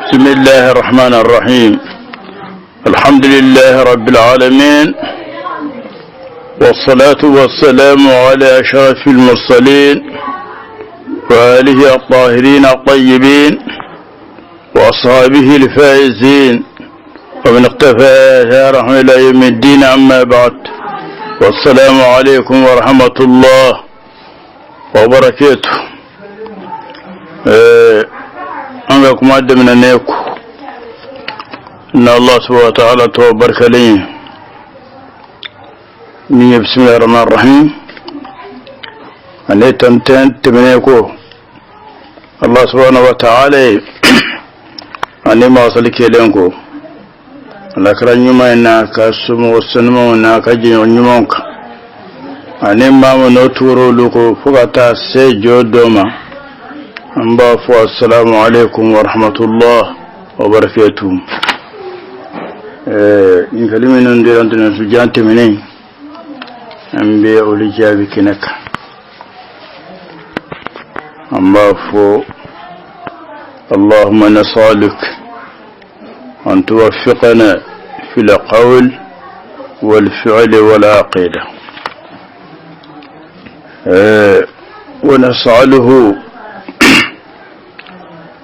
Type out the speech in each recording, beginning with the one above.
بسم الله الرحمن الرحيم. الحمد لله رب العالمين، والصلاة والسلام على أشرف المرسلين وآله الطاهرين الطيبين وأصحابه الفائزين ومن اقتفى آثارهم إلى يوم الدين. أما بعد، والسلام عليكم ورحمة الله وبركاته. أنكم أدى من النيكو إن الله سبحانه وتعالى توبرك لي نية. بسم الله الرحمن الرحيم. أني تمنيكو الله سبحانه وتعالى أني ما أصلك لينكو لكن يوم إنك سمو السنمو إنك جن يومك أني ما منوتورو لكو فقط سيجو دوما أنبافو. السلام عليكم ورحمة الله وبركاته. إن كلمة ندير عندنا سجان تمنين أنبياء لجابي كنك أنبافو. اللهم نسألك أن توفقنا في القول والفعل والعقيدة، ونسأله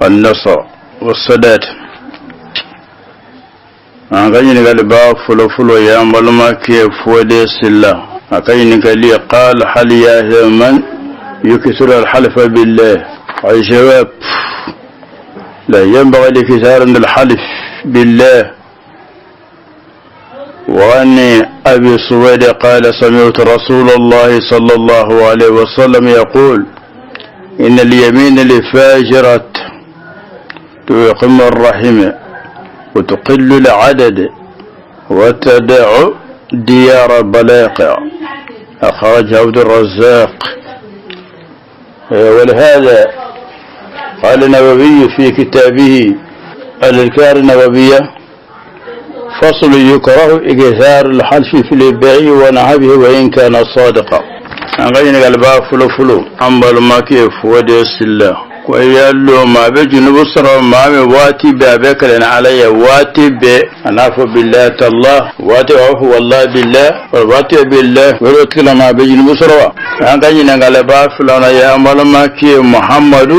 النصر والسداد. أكاين قال با فلو يا ملما كيف ودي سلا. أكاين قال لي قال هل يا من يكسر الحلف بالله؟ أي جواب لا ينبغي لكسار الحلف بالله. وأني أبي سويد قال سمعت رسول الله صلى الله عليه وسلم يقول إن اليمين لفاجرة تقم الرحم وتقل العدد وتدع ديار بلاقع. أخرج عبد الرزاق. ولهذا قال النووي في كتابه الأذكار النووية فصل يكره إكثار الحلف في البيع ونهبه وإن كان صادقا. أغينا قلبا فلو أما ما كيف وديس الله ويالو ما بجنب سر ما واتي بابك لنا علي واتي ب أناف بالله الله واتي عفو والله بالله واتي بالله ولوت لما بجنب سر أغينا قلبا فلنا يا ما كي محمد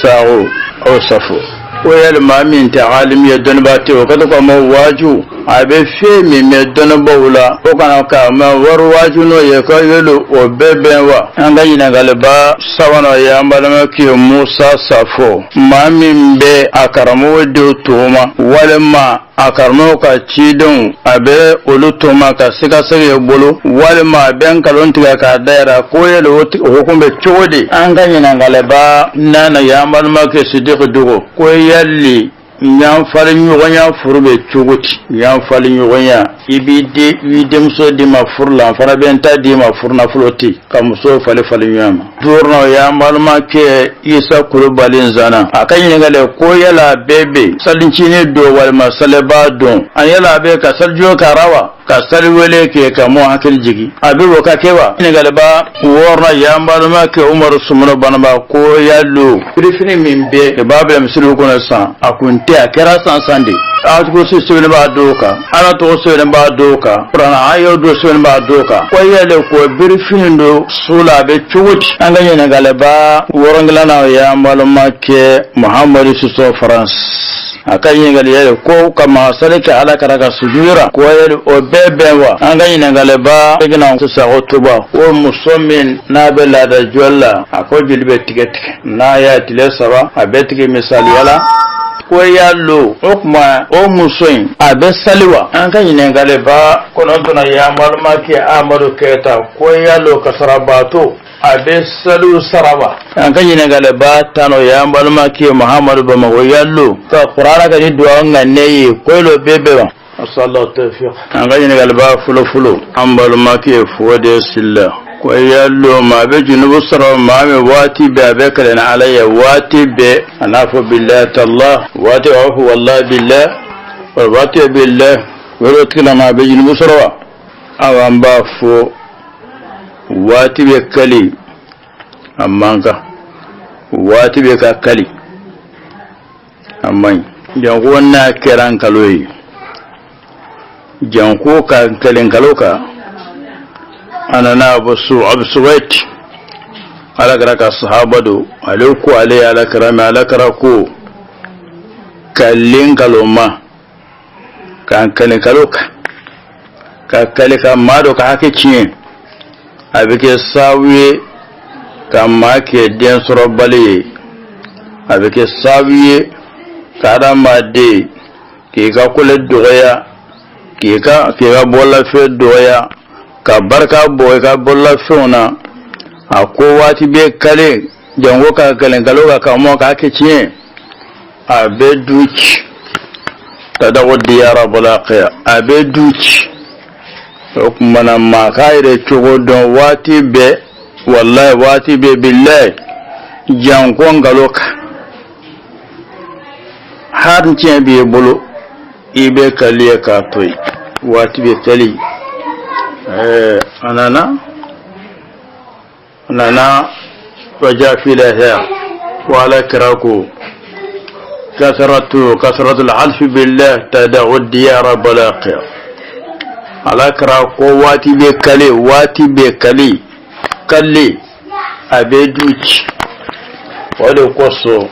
ساو أو صفو ويال ما من تعالم يدن باتي وكذا ما واجو abe femi me dono bawla o kana ka ma warwaju no ye ko yelo o bebenwa anga yina galba sawana ya malama ki Musa safo mamin be akaramo de toma walma akarmo ka cidon abe olutoma ka sika sege bolo walma ben kalon tiga ka daira ko yelo hukumbe chodi anga yina galba nana ya malama ki sidiq dugo ko yalli nyam falin yogonya furbe chuguti nyam falin yogonya ibide widemso di ma furla fara benta di ma furna floti kamso falin yama durno ya malma ke isa kurbalin zana akan yin gale ko yala bebe salinci ne do wal masalaba don an yala be ka saljo karawa ka salwele ke kamo hakil jigi abibo ka kewa ne galba worna ya malma ke umar sumuna banaba ko yallo rifini min be babu misiru kuna san akunte akera sansande atugo siswene ba doka ana to siswene ba doka prana ayo do siswene ba doka ko yele ko birfindo sula be chuti anganye na galaba worongla ya malma ke muhammadu suso france akanye gale ko kama salika ala karaka sujura ko yele o bebewa anganye na galaba igna susa otuba o musomin na bela da jolla akojil be tiket na ya tilesaba abetike misali yala ko yallo okuma o musoin abe saliwa an kan yin gale ba kono tuna ya malma ke amadu keta ko yallo kasarabato abe salu saraba an kan yin gale ba tano ya malma ke muhammadu ba mago yallo ka qur'ana ga duwa nganne ko lo bebewa sallallahu tawfiq an kan yin gale ba fulo an malma ke fuwade silla ويالو ما بجنب سر ما واتي بابك لنا علي واتي ب أناف بالله الله واتي عفو والله بالله واتي بالله ولوت لما بجنب سر أو أنبافو واتي بكلي أمانك واتي بكالي أمين jangona keran kaloi janko ka kalen kaloka anana basu absuwait ala garaka sahabado alaiku alai ala karami ala karako kallin kaloma kan kalen kaloka ka kalika mado ka hakici abike sawiye kama ke den sorobale abike sawiye karama de ke ka kula doya ke ka bolla fe doya ka barka boy ka bolla fona ako wati be kale jango ka kalen galoga ka mo ka kici abeduch tadawu diyara balaqiya abeduch mana ma kaire chogo don wati be wallahi wati be billahi jango galoka har tiye be bolo ibe kaliya ka toy wati be kali anana وجاء في لها وعلى كراكو كثرة الحلف بالله تدع الديار بلاقيا على كراكو واتي بكلي كلي أبيدوش ولو قصو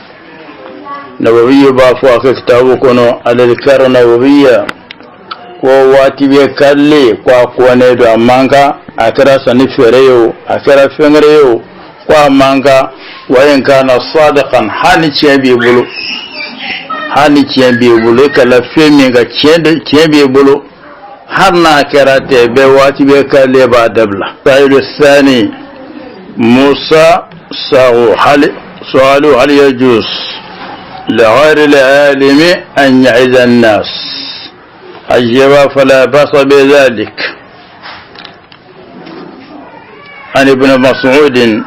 نووي بافوا كتابكنا على الكار نووية وواتي بكلي وقوانيدو أمانكا akira sani fereyo akira fengreyo kwa manga wayan kana sadiqan hani ciembi bulu kala femi ga ciembi bulu harna akira te be wati be kale ba dabla sa'idu thani musa su'alu hal yajuz لغير العالم أن يعظ الناس أجاب فلا بأس بذلك. عن ابن مسعود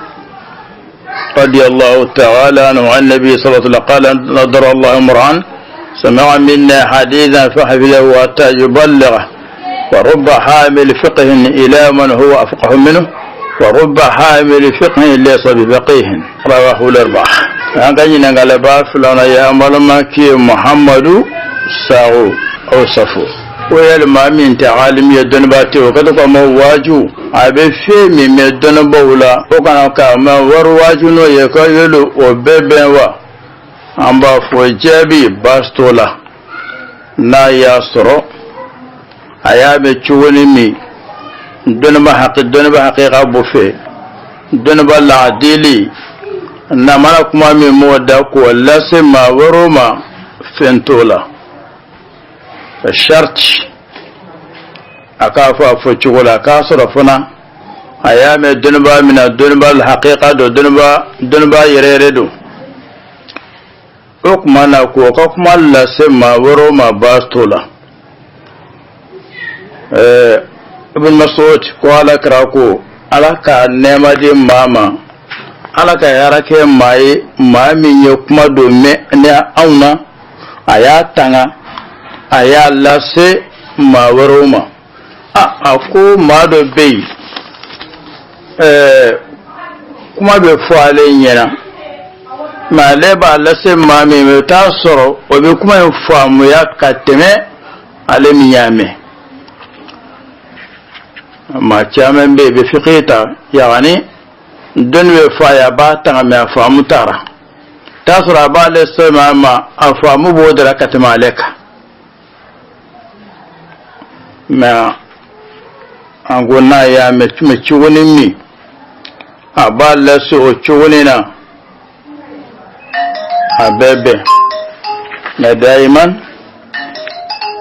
رضي الله تعالى عنه عن النبي صلى الله عليه وسلم قال نظر الله امرأ سمع منا حديثا فحفظه حتى يبلغه ورب حامل فقه إلى من هو أفقه منه ورب حامل فقه ليس بفقيه رواه الأربعة. أنكنا قال بافلنا يا ملمكي محمد ساو أو صفو ويلما من تعالم يدن باتي وكذا ما واجو أبي في من يدن بولا وكان كما ورواجو نو يكيلو وبيبوا أمبا فوجابي باستولا نا ياسرو أيام تشوني مي دون ما حقيقة بوفي دون بالعديلي نما كما من موداكو ولا سما وروما فنتولا الشرط أكافا فوتشولا كاسر فنا أيام الدنبا من الدنبا الحقيقة دنبا يريدو أكمانا كوكما لسما وروما باستولا. ابن مسعود قال كراكو ألاك نعمة دي ماما ألاك يارك مامي يكما دومي أونا أياتنا aya lase mawaroma ako mado bei kuma be fale nyena ma leba lase mame me tasoro obe kuma famu ya kateme ale miyame ma chamen be fiqita yani donwe faya ba tanga me famu tara tasora ba lase mama afamu bodara katema aleka ma angona ya me chuwoni mi abala so chuwoni na abebe na daiman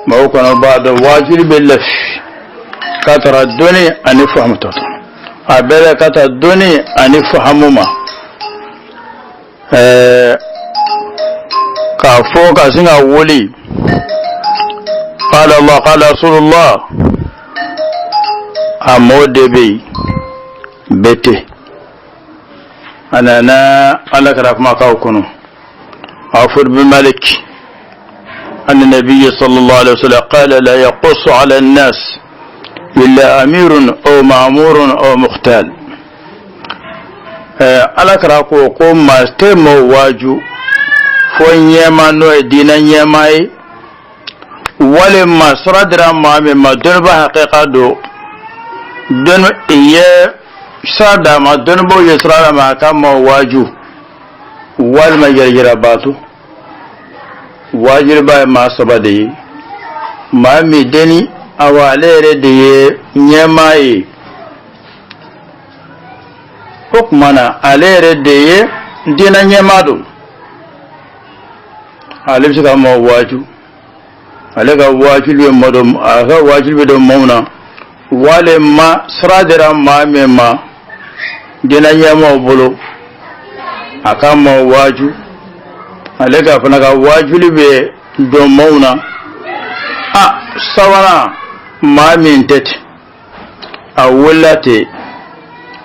ma ukona baada wajib billah kataradduni an fahmtu abela kataradduni an fahmuma ka foka singa woli قال الله قال رسول الله أمود بي بيتي أنا على كراف ما كاوكنو عفر بملك أن النبي صلى الله عليه وسلم قال لا يقص على الناس إلا أمير أو مأمور أو مختال. على كراف وقوم ما استموا واجو فنيما نو دينا نيماي ولما سردرا ما مما دنبا حقيقة دو دنو إيه سردا ما دنبو يسرا ما كما واجو والما يرجر باتو واجر باي ما سبدي ما ميدني أوالي ردي نيماي حكمنا عليه ردي دينا نيمادو alif saka ma waju alaga waju le modom aga waju be do mawna wale ma sradira ma mema dina yama bolo aka ma waju alaga fanaga waju be do mawna sawana ma min tet awlate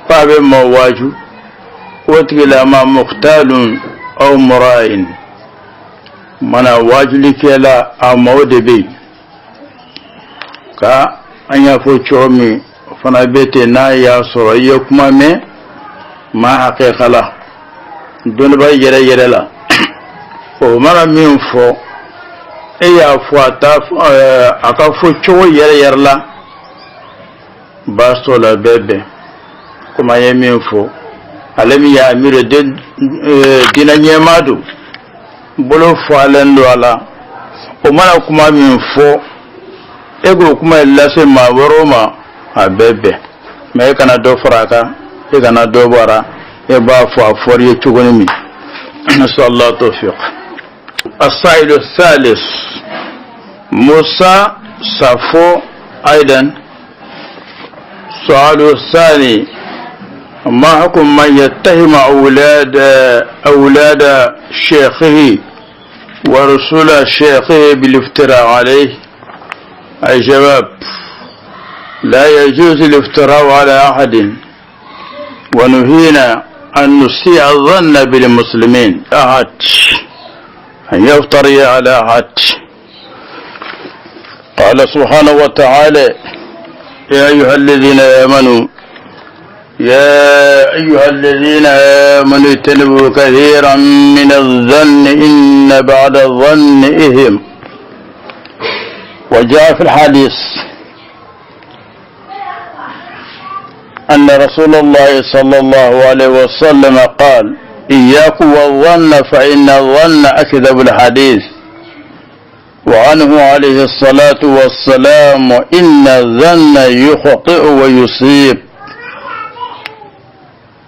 fabe ma waju wotila ma muqtalun aw mura'in mana wajuli kela a mawde be ka anya fo chomi fana bete na ya soro ye kuma me ma haqiqa la don ba yere yere la o mara min fo e ya fo ata aka fo chowo yere yere la ba so la bebe kuma ye min fo alami ya amire de dina nyemadu bolo falen do ala o mana kuma min fo ego kuma lase ma woroma abebe me kana do faraka e kana do bara e ba fo afori chugoni mi nasallahu tawfiq as-sa'il ath-thalith Musa safo aidan su'alu ath-thani ما حكم من يتهم أولاد شيخه ورسول شيخه بالافتراء عليه؟ الجواب: لا يجوز الافتراء على أحد، ونهينا أن نسيء الظن بالمسلمين أحد، أن يفتري على أحد. قال سبحانه وتعالى: يا أيها الذين آمنوا اجتنبوا كثيرا من الظن إن بعد الظن إثم. وجاء في الحديث أن رسول الله صلى الله عليه وسلم قال: إياكم والظن فإن الظن أكذب الحديث. وعنه عليه الصلاة والسلام: إن الظن يخطئ ويصيب.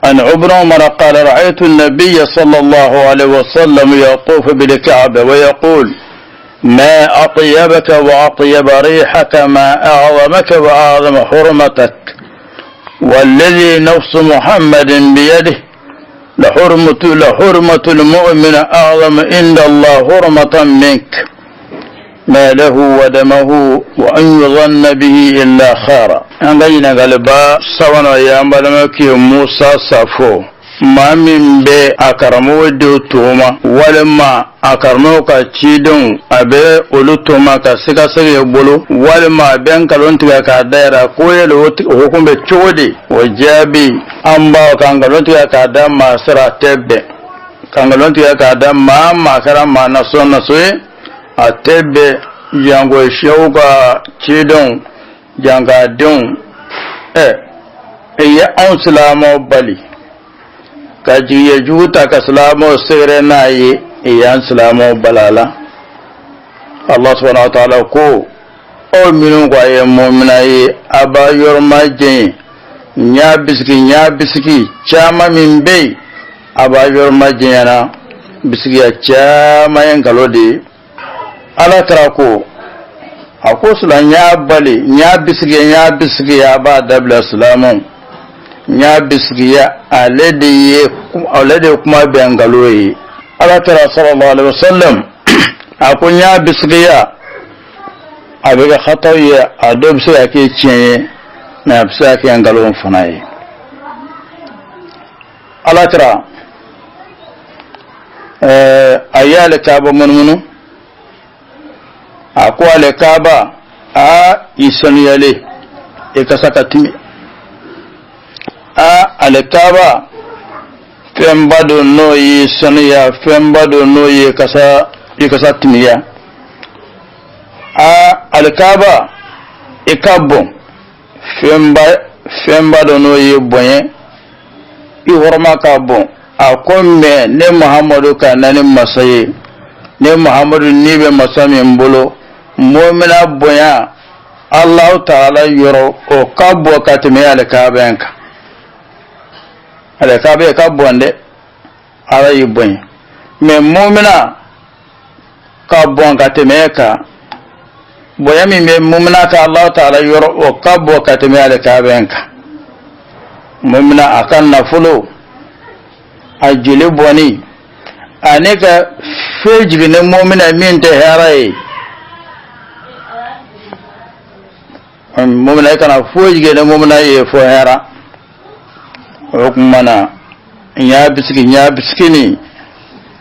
عن ابن عمر قال: رأيت النبي صلى الله عليه وسلم يطوف بالكعبة ويقول: ما أطيبك وأطيب ريحك، ما أعظمك وأعظم حرمتك، والذي نفس محمد بيده لحرمة المؤمن أعظم عند الله حرمة منك، ما له ودمه وأن يظن به إلا خيرا. عندنا غلبا سوانا يا ملمك موسى صفو ما من بي أكرمو دو توما ولما أكرمو كتشيدون أبي أولو توما كسيكا سيكا بولو ولما بين كالونتك كادايرا كويل وحكم بچودي وجابي أمباو كانغالونتك كادا ما سرا تبه كانغالونتك كادا ما كرا ما نسوي atebe yango shauga chidon janga don ya anslamo bali kaji ya juta ka salamo sire nayi ya anslamo balala Allah subhanahu wa ta'ala ko o minu kwa ye mu'mina ye abayor majin nya biski chama min bei abayor majin yana biski ya chama yan kalode ala tarako ako sulan ya bale nya bisige ya ba dabla salamun nya bisige ya alade kuma bengaloyi ala tara sallallahu alaihi wasallam ako nya bisige ya abiga khatawiya adob so yake ciye na bisa yake ngalon fanaye ala tara ayale kaba munmunu akwale kaba a isaniyale ikasaka timi a alkaba fembado no yi saniya fembado no yi kasa timiya a alkaba ikabo fembado no yi bonye i horma ka bon a komme ne Muhammadu ka nani masaye ne Muhammadu ni be masami mbolo mu'mina bonya Allah ta'ala yoro o kabo ka timiya alkabenka alkabe ka bonde ara yi bonye me mu'mina ka bon ka temeka boya mi me mu'mina ka Allah ta'ala yoro o kabo ka timiya alkabenka mu'mina akan nafulo ajule boni aneka fejigi ne mu'mina min ta haraye mu'mina kana fejigi ne mu'mina ye fo hara o kuma nya bisiki ni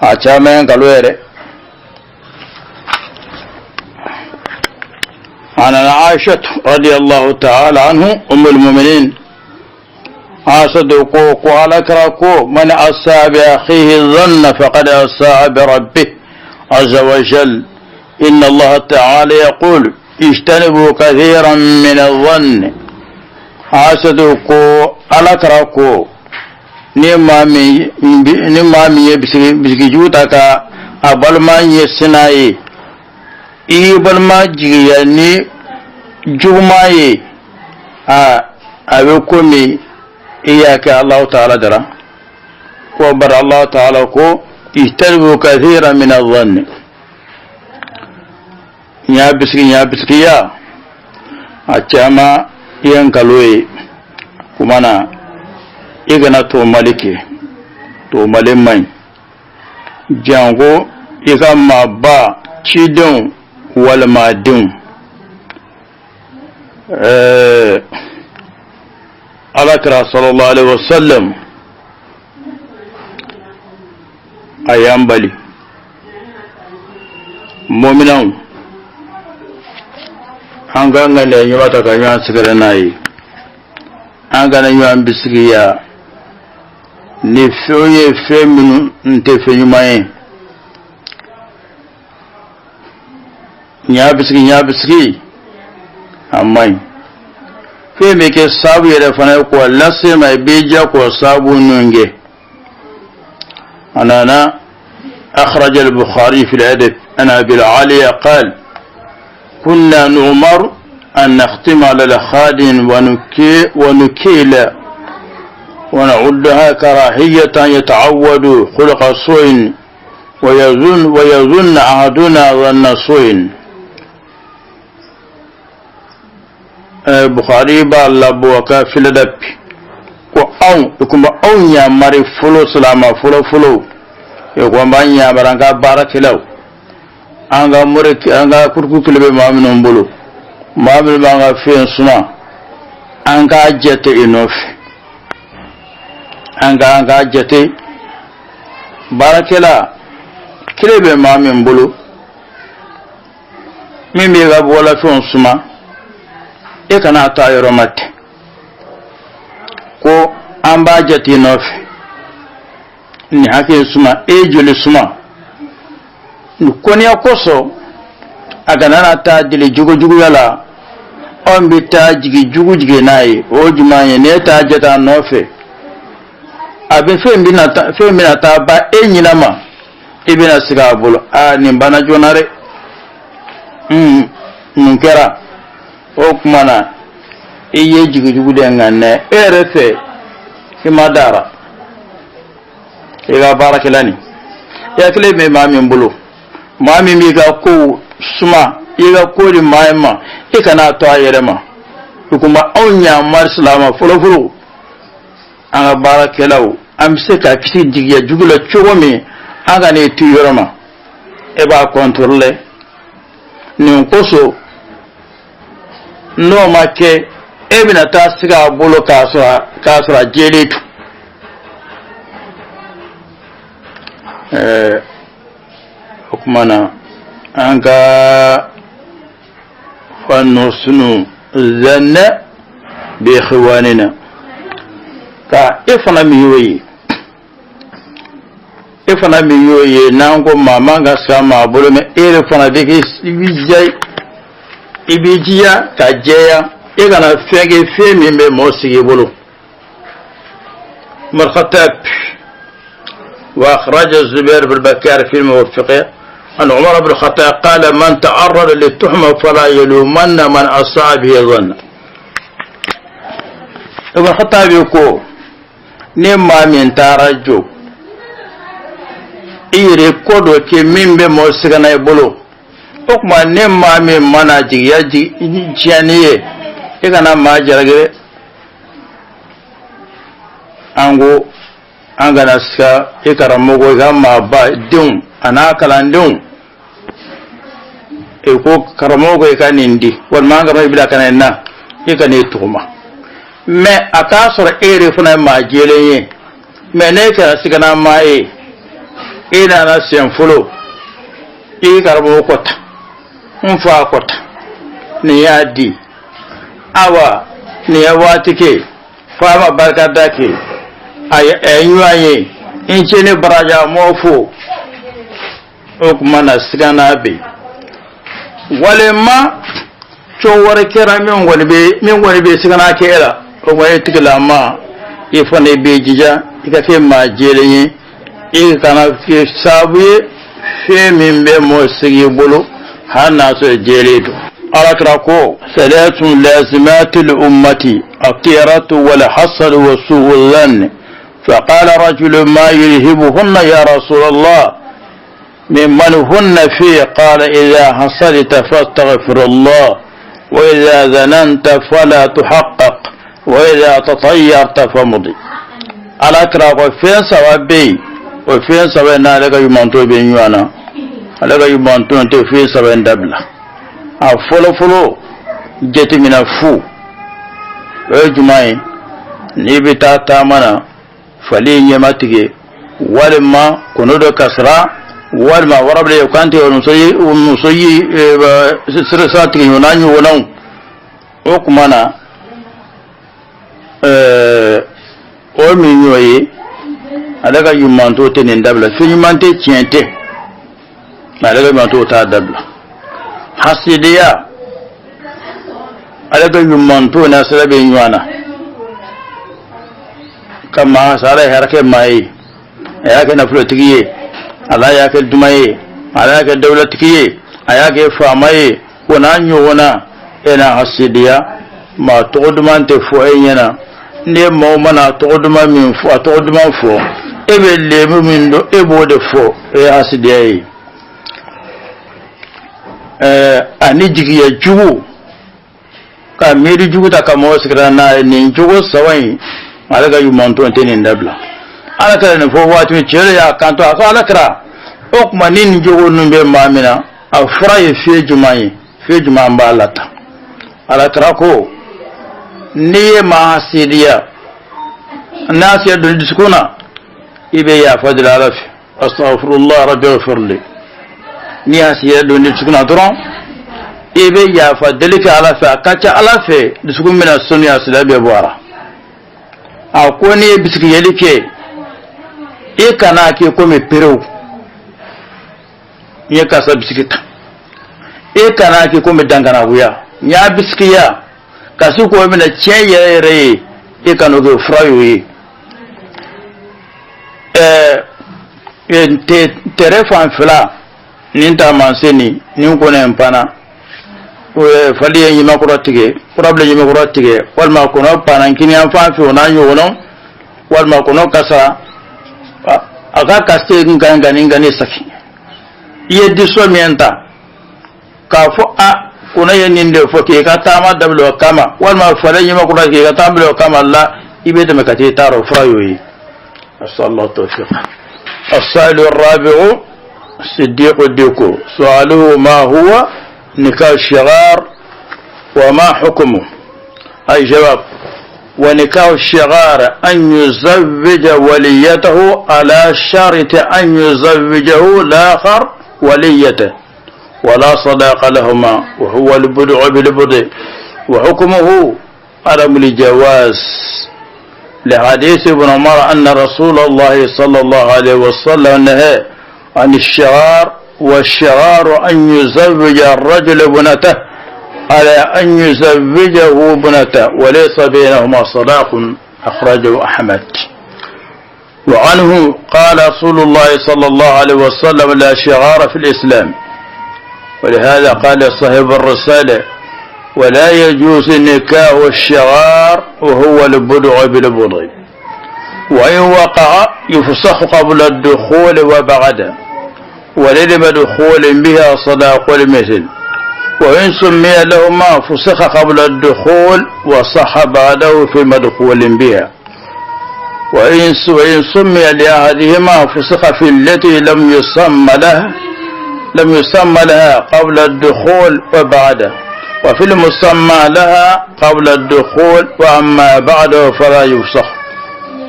a chama ngaloere ana Aisha radiyallahu ta'ala anhu ummul mu'minin أصدقوا قال كراكو من أساء بأخيه الظن فقد أساء بربه عز وجل إن الله تعالى يقول اجتنبوا كثيرا من الظن أصدقوا على كراكو نمامي بسكجوتك أبلما يسناي إبلما جياني جمعي أبكمي إياك الله تعالى درا وبر الله تعالى كو اجتنبوا كثيرا من الظن يا بسكي يا أجاما ينكلوي كمانا إغنا تو مالكي تو مالمين جانغو إغما با تشيدون والما دون Alakira sallallahu alaihi wasallam ayambali mu'minan an ganga ne yi mata kan yan sigara nayi an gana yan bisigiya ne fiye feminu nte fenyumaye nya bisigi amma me ke sabu yere fana ko lase mai beja ko sabu nunge anana أخرج البخاري في الأدب أن أبي العالية قال كنا نؤمر أن نختم على الخادم ونكيل ونعدها كراهية يتعود خلق سوء ويظن أحدنا ظن سوء Bukhari ba labo ka filadap ko kuma ya mari fulo salama fulo e ko banya baranga barakilaw anga mureki anga kurku kilbe maminun bulu mamin banga fen suma anga jete inof anga jete barakila kilbe mamin bulu mimi ga bola fen suma e kana ta yoro matte ko an ba jati nofe ni hake suma e joli suma ko ni akoso aga nana ta dile jugo yala on bi ta jigi nayi o jumanye ne ta jata nofe abe femina ta ba e nyina ma ibina siga bolo a ni bana jonare munkera o kumana iye jigi de nganne erefe himadara ega barakilani ya kile me mami mbulu mami mi ga ko suma iga ko di mayma ikana to ayerema kuma onya mar salama fulo anga barakilaw am seka kiti digiya jugula chogomi anga ne tuyoroma e ba contrôler ni koso no make ebina ta siga bolo kasura jeletu hukumana anga fanno sunu zanna bi ikhwanina ka ifna miwi ifana mi yoye nango mama nga sama bolo me ere fana de ke ibijiya ka jeya e kana fege fe mi be mo sigi bolo مرخطاب وأخرج الزبير بن بكار في الموفقين أن عمر بن الخطاب قال من تعرض للتهمة فلا يلومن من أصاب به ظن. ابن الخطاب يقول نما من تارجو إيري كودو كي من بموسيقنا يبولو أكما نما من مناجي يجي جانيه إذا ما جرغي ango angana ska ikaramogo gama ba dum anakalan dum e ko karamogo ikanindi wal manga ba ibla kanena ikane tuma me akasor ere funa ma jeleye me ne ka sigana mai ina na sen fulo e karamo kota mfa kota ni yadi awa ni yawatike fama barkadake ayuaye inchene baraja mofo okmana sigana be walema chowar kera min wani be sigana kera o waye tigla ma ifane be jija ikafe ma jelenye ikana fi sabuye fe min be mo sigi bolo hana so jeledo alakrako salatu lazimatul ummati الطيرة والحصر وسوء الظن فقال رجل ما يلهبهن يا رسول الله ممن هن فيه قال إذا حصلت فاستغفر الله وإذا ظننت فلا تحقق وإذا تطيرت فمضي على كراك وفين سوابي وفين سوابنا لك يمانتو بينيوانا لك يمانتو فين سوابين دبلا فلو فلو جت من الفو jumaye ni bita ta mana fali nyamatike walma kunodo kasra walma warable yakante musoyi sirasati yonanyu wonan o kumana o minyoye alaga yumanto tenin dabla finyumante tiente alaga yumanto ta dabla hasidiya alaga yumanto na sarabe nywana kama sara harake mai ayake na flotiye ala yake dumaye ala yake dawlatiye ayake famaye wonanyo wona ena hasidiya ma todumante fo enyana ne mo mana toduma min fo toduma fo ebe lemu min do ebode fo e hasidiya ani jigiya jugu ka meri jugu ta kamo sikra na ni jugu sawai alaga yumanto tenin dabla alakara ne fo wati mi chere ya kanto aka alakara okma nin jugu numbe mamina afra ye fe juma mbalata alakara ko niye mahasidiya nasiya dul diskuna ibe ya fadil alaf astaghfirullah rabbi ighfirli ni hasiya dul diskuna dron ibe ya fadilika alafa kacha alafe disukum mina sunya silabe bwara akoni bisiki yelike ikana ke ko me perew ye kasa bisikita ikana ke ko me dangana buya nya bisikiya kasu ko mina cheyere ikano go frayoyi telefon fila ninta manseni ninko ne mpana fali yin makuro tige problem yin makuro tige wal ma kono panankini an fa fi ona yo wono wal ma kono kasa aga kaste ngani saki ye disomenta ka fo a kono yen de fo ke ka tama dablo kama wal ma fali yin makuro ke ka tablo kama la ibe de makati taro frayoyi sallallahu tawfiq السائل الرابع صديق الديكو سؤاله ما هو نكاح الشغار وما حكمه أي جواب ونكاح الشغار أن يزوج وليته على شرط أن يزوجه الآخر وليته ولا صداق لهما وهو البدع بالبدع وحكمه عدم الجواز لحديث ابن عمر أن رسول الله صلى الله عليه وسلم نهى عن الشغار، والشغار أن يزوج الرجل ابنته على أن يزوجه ابنته وليس بينهما صداق، أخرجه أحمد. وعنه قال رسول الله صلى الله عليه وسلم لا شغار في الإسلام، ولهذا قال صاحب الرسالة ولا يجوز نكاح الشغار وهو البدع بالبضع، وإن وقع يفسخ قبل الدخول وبعده، وللم دخول بها صداق المثل، وإن سمي لهما فسخ قبل الدخول وصح بعده في مدخول بها، وإن سمي لأحدهما فسخ في التي لم يسمى لها قبل الدخول وبعده، وفي المسمى لها قبل الدخول وأما بعده فلا يفسخ،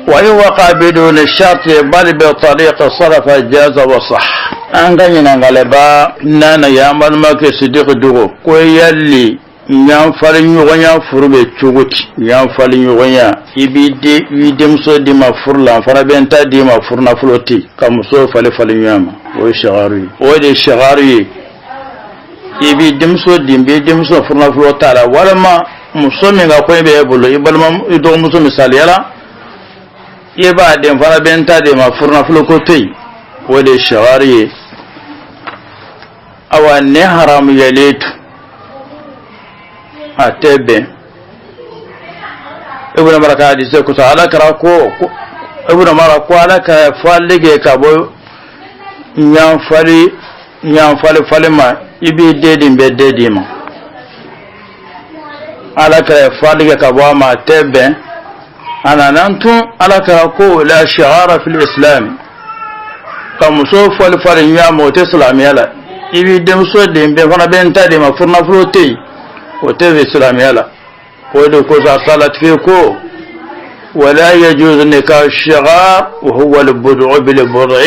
وإن وقع بدون الشرط بل بطريق الصرف جاز وصح. أنغنينا غالبا نانا يعمل ما كصديق دوغو كويالي ñanfali ɲɔgɔnya furu bɛ cogo di ɲanfali ɲɔgɔnya i b'i denmuso di ma furu la fana bɛ n ta di ma furu nafolo tɛ ka muso fali ɲɔgɔn ma o ye sagaru ye o de ye sagaru ye i b'i denmuso di n b'i denmuso furu nafolo t'a la walima muso min ka kɔɲɔ bɛ e bolo i balima i dɔgɔmuso misaliyala i b'a den fana bɛ n ta di ma furu nafolo ko tɛ yen o de ye sagaru ye awa ne haramu yɛlɛ tu atebe ibn baraka hadise ko ala kara ko ibn mara ko ala ka falige ka bo nyam fali ma ibi dedin be dedima ala ka falige ka bo ma tebe ana nantu ala kara ko la shi'ara fil islam kam so fali nyam o te islamiyala ibi dem so dem be fana ben tade ma furna flote وتبي سلامي لا ولو كذا صلت فيكو ولا يجوز نكاح الشغار وهو البدع بالبضع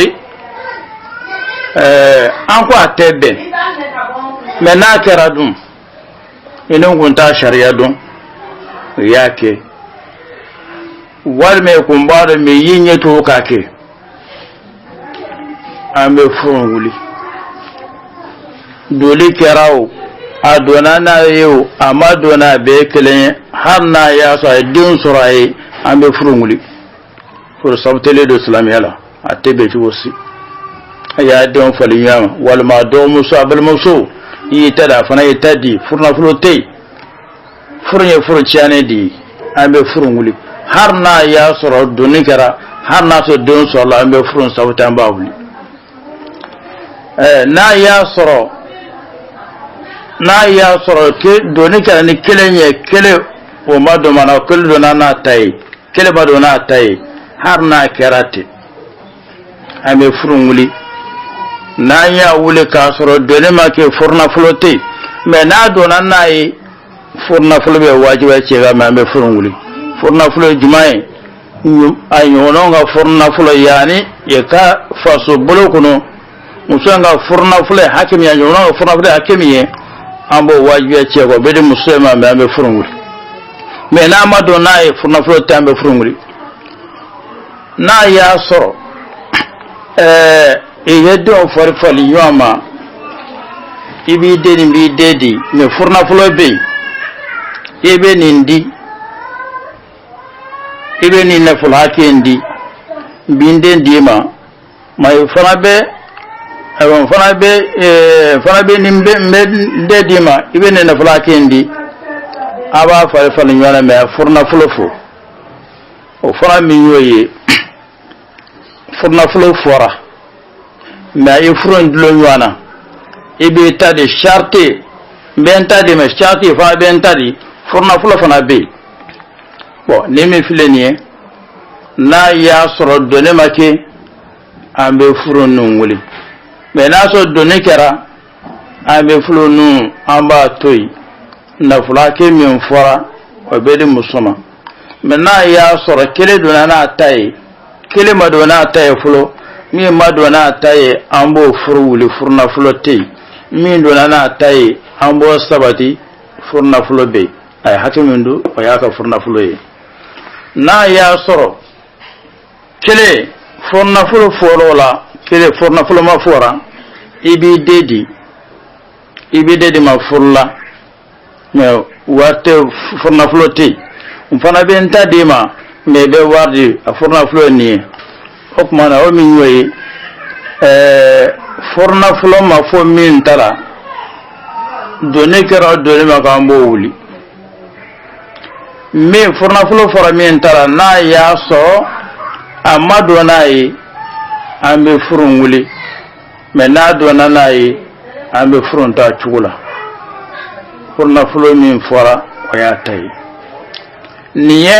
أنكو أتبع مناكر دون إنه كنت شريعة دون ياكي والما يكون بعض ميين يتوكاكي أمي فرنولي دولي كراو adona na yau amma dona be kelen har na ya so din surai an be furunguli fur sabtele do islamiyala atebe ci wosi ya don faliyama wal ma do musu abul musu yi tada fana yi tadi furna fulote furnye furciane di an be furunguli har na ya so doni kara har na so don so Allah an be furun sabtan bawuli na ya soro ke doni kala ni kelenye kele o mado mana kele dona na tai kele bado na tai har na kerate ame furunguli na ya wule ka soro doni ma ke furna flote me na dona na yi furna flobe wajiba ce ga me furunguli furna flo jumae ayono nga furna flo yani ye ka faso bolo kuno musanga furna flo hakimi ya yono furna flo hakimi ye ambo wajibi ce ko bedi musulma me ambe furunguri me na amado na e furna furo tambe furunguri na ya soro yedo farfali yoma ibi dedi me furna furo be ibe nindi ibe ni na ful hakendi binde ndima may farabe awon fana be nimbe de dima ibene na flakendi aba fal nyona me furna fulofo o fara mi yoye furna fulofora ma e furon dlo nyona ibe tade charte benta de me charte fa benta di furna fulofona be bon ne me filenie na ya soro done make ambe furon nunguli mais na so donné kera ambe fulo nu amba toy na fulake min fora o bedi musuma mais na ya soro kele dona na tay kele madona tay fulo mi madona tay ambo furu wuli furna fulo tay mi dona na tay ambo sabati furna fulo be ay hakimindu o yaka furna fulo yi na ya soro kele forna fulo forola kele forna fulo ma fora ibi dedi ma furla me warte forna fulo te umfana benta dima me be wardi a forna fulo ni hokmana o min yoyi forna fulo ma fo min tara doni kera doni ma kan bo wuli min forna fulo fora min tara na ya so amma dona yi an be furun wuli me na dona na yi an be furun ta chugula forna fulo min fora o ya tayi niye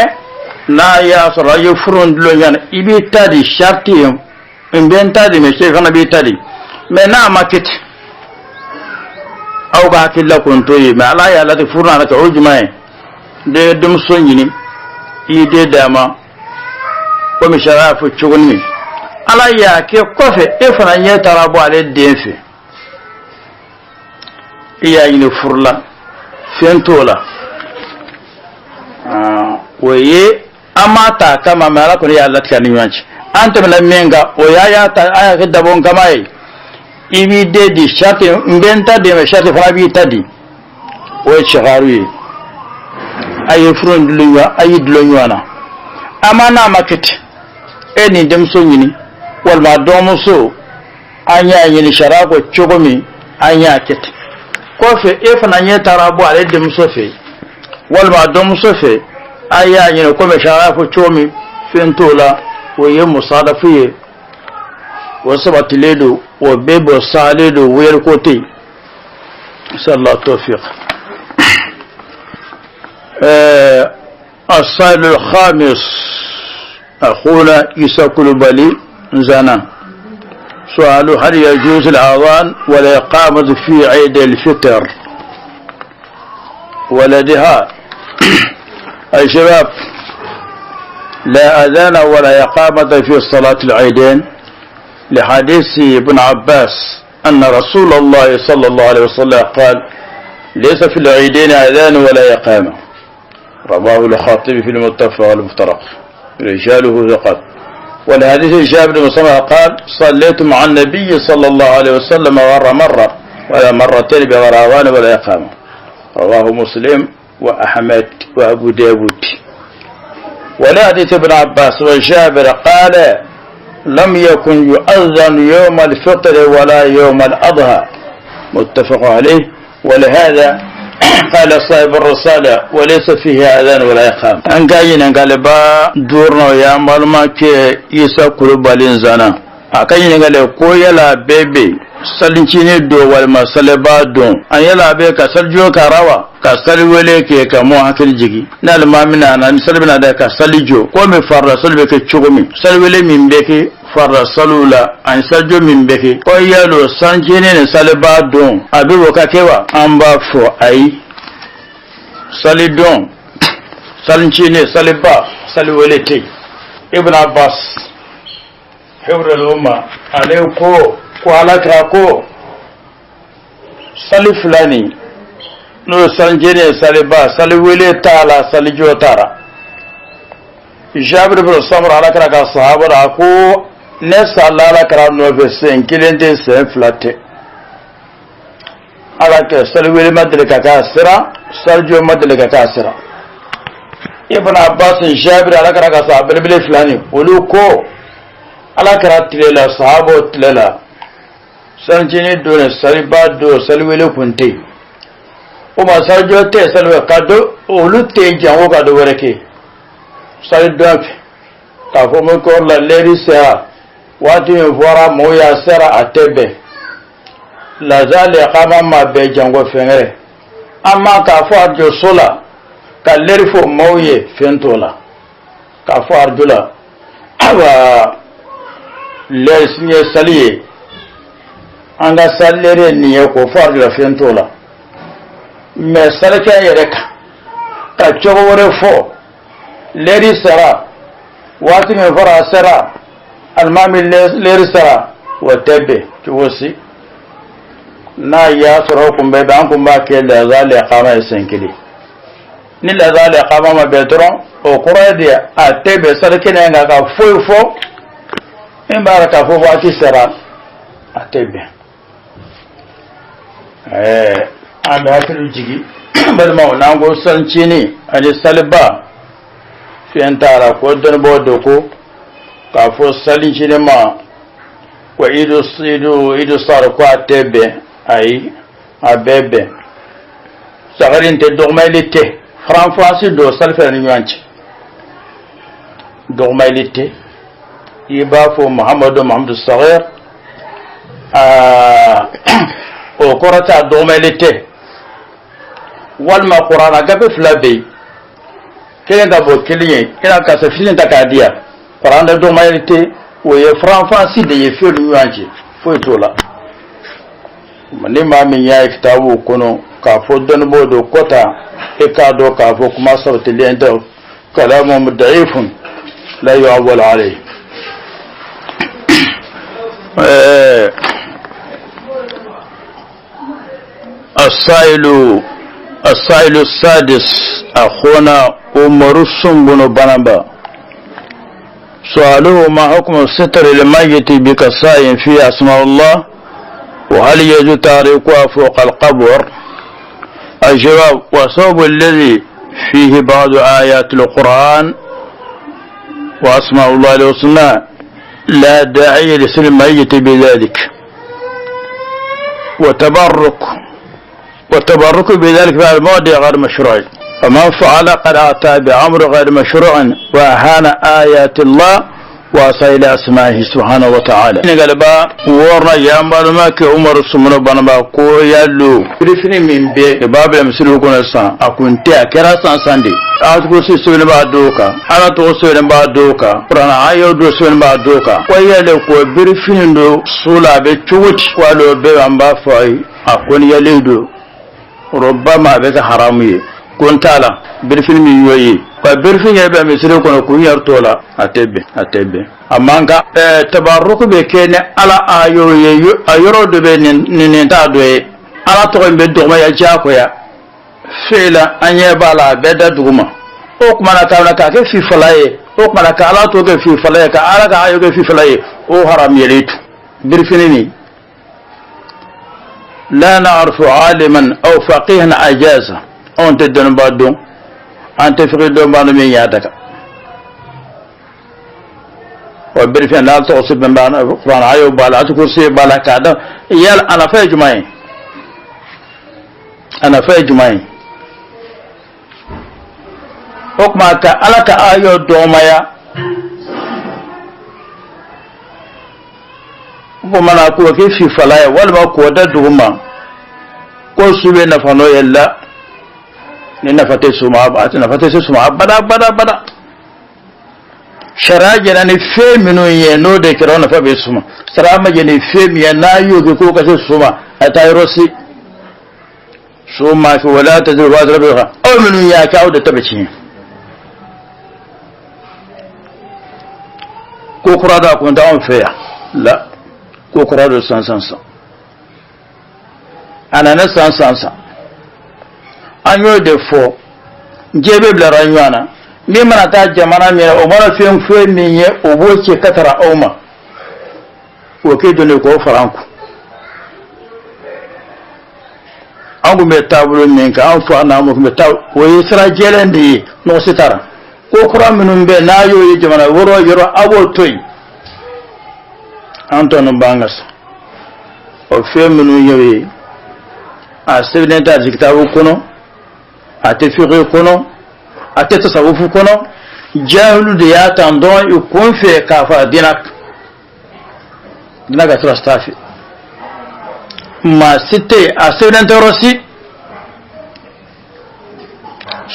na ya so rayo furun dlo yana ibi tadi sharti imben tadi me she kana bi tadi me na market aw ba killa kun toyi me ala ya lati furna na ka ujmai de dum sonyini ide dama ko mi sharafu chuguni ala ya ke kofe e fana nye tarabo ale denfe iya yini furla fentola waye amata kama mara ko ya latka ni wanci anta mala menga o ya ta aya ke dabon kamai ibi de di shati mbenta de me shati farabi tadi o chagaru ayi furun duluwa ayi duluwa na amana market eni dem so nyini wal ma domo so anya yini sharako chogomi anya ket kofe e fana nye tarabo ale dem so fe wal ma domo so fe aya yini ko me sharako chomi fentola wo ye musadafiye wo sabatiledo wo bebo saledo wer kote sallallahu tawfiq السائل الخامس أخونا إيسا كلوبالي زانا سؤال هل يجوز الأذان والإقامة في عيد الفطر ولدها أي شباب لا أذان ولا إقامة في صلاة العيدين لحديث ابن عباس أن رسول الله صلى الله عليه وسلم قال ليس في العيدين أذان ولا إقامة رواه الخاطبي في المتفق والمفترق رجاله ثقات. والحديث جابر بن سمرة قال صليت مع النبي صلى الله عليه وسلم مرة ولا مرتين بغير أذان ولا إقامة رواه مسلم وأحمد وأبو داود. والحديث ابن عباس وجابر قال لم يكن يؤذن يوم الفطر ولا يوم الأضحى متفق عليه. ولهذا قال صاحب الرسالة وليس فيه أذان ولا إقامة. أن كاين قال با دورنا يا مالما كي يسا كلوبالين زانا أكاين قال كويا لا بيبي salinchini do walma saleba don an yala be ka saljo karawa ka salwele ke ka mo hakil jigi nal mamina na salbina da ka salijo ko me farra salbe ke chugumi salwele min be ke farra salula an saljo min be ke ko yalo sanjini ne saleba don abi woka kewa an ba fo ai salidon salinchini saleba salwele te ibn abbas hibrul umma alayko ko alaka ko sali fulani no sanjene saliba sali wele tala sali jotara Jabir bin Samura alaka ka sahaba da ko ne sallala kara no be sen kilende sen flate alaka sali wele madalika ka sira saljo madalika ka sira ibn Abbas Jabir alaka ka sahaba bele fulani olu ko alaka tilela sahabo tilela sanjini dole saliba do salwele kunte o ma sarjo te salwe kado olute jango kado wereke salidok ta fo mo ko la leri sa wati me fora moya sera atebe la zale qama ma be jango fengere amma ka fo arjo sola ka leri fo moye fentola ka fo arjula awa leri sinye saliye anga sallere niye ko far la fentola me sarka yereka ka chogore fo leri sara wati me fara sara almami leri sara watebe tuwasi na ya soro kumbe ban kumba ke da zali qama senkili ni la zale qama ma bedron o quradi atebe sarkene nga ka fo en baraka fo wati sera atebe anda hakil jigi bal mauna go sancini ali salba fi antara ko don bodo ko ka fo salicini ma ko idu sar ko atebe ay abebe sagarin te dogmailite français do salfa ni ñanci dogmailite iba fo muhammadu saghir o korata dogmailite walma qur'ana gabe flabe kelen da bo keliye ina ka sa filin takadiya qur'ana dogmailite o ye français de ye fe ni ñanci fo tola mane ma min ya kitabu kono ka fo don bodo kota e ka do ka fo kuma sabti lenta kalamu da'ifun la yu'awwal alayhi السائل السادس أخونا عمر بن بنبا سؤاله ما حكم ستر الميت بكساء في أسماء الله وهل يجوز تاريخها فوق القبر؟ الجواب وصوب الذي فيه بعض آيات القرآن وأسماء الله الحسنى لا داعي لسر الميت بذلك وتبرك بذلك في الموضع غير مشروع فمن فعل قد أتى بأمر غير مشروع وأهان آيات الله وصيل أسمائه سبحانه وتعالى نقلبا ورنا يامبال ماك عمر سمنا بنبا كو يالو بريفني من بي باب المسلو كون سان اكونتي اكرا سان ساندي اتكو سيسوين با دوكا انا تو سوين با دوكا قرانا ايو دو سوين با دوكا ويالو كو بريفني دو سولا بي تشوتي والو بي امبا فاي اكون ياليدو ربما بك حرامي كنتالا بريفني مي يوي birfin ya ba misiri kono kunyar tola atebe amanga tabarruku be kene ala ayo ayoro de be ni ta do ala to be do ma ya jako ya fela anye bala be da duguma o kuma na ta ka ke fi falaye o kuma na ka ala to ke fi falaye ka ala ka ayo ke fi falaye o haram yelitu birfin ni la na'rifu aliman aw faqihan ajaza on te don badon ante fi do mbano min yataka wa birfi na to so be mbano qur'an ayo bala to kursi bala kada yal ana fa jumai hukma ka alaka ayo do maya bo mana ko ke fi falaya wal ba ko da duma ko sube na fano yalla nina fate suma bada sharaje ni feminu ye no de kirona fa be suma sarama je ni femi ya nayo ke ko kase suma atayrosi suma fi wala tadru wadrabiha aw minu ya kawo da tabaci ko kurada ko da on feya la ko kurada sansansa ana na sansansa anyo de fo jebe bla ranyana mi mana ta jamana mi o mara fen fe mi ye o boke katara auma o ke dole ko faranku angu me tabulu min ka an fa na mo me taw o yisra jelende no sitara ko kura minun be na yo ye jamana woro yoro abo toy antono bangas o fe minun yewe a sebnenta ziktabu kono ate fiqi kono ate tasawufu kono jahlu de ya tandon yu konfe kafa dinak trastafi ma site a sebnenta rosi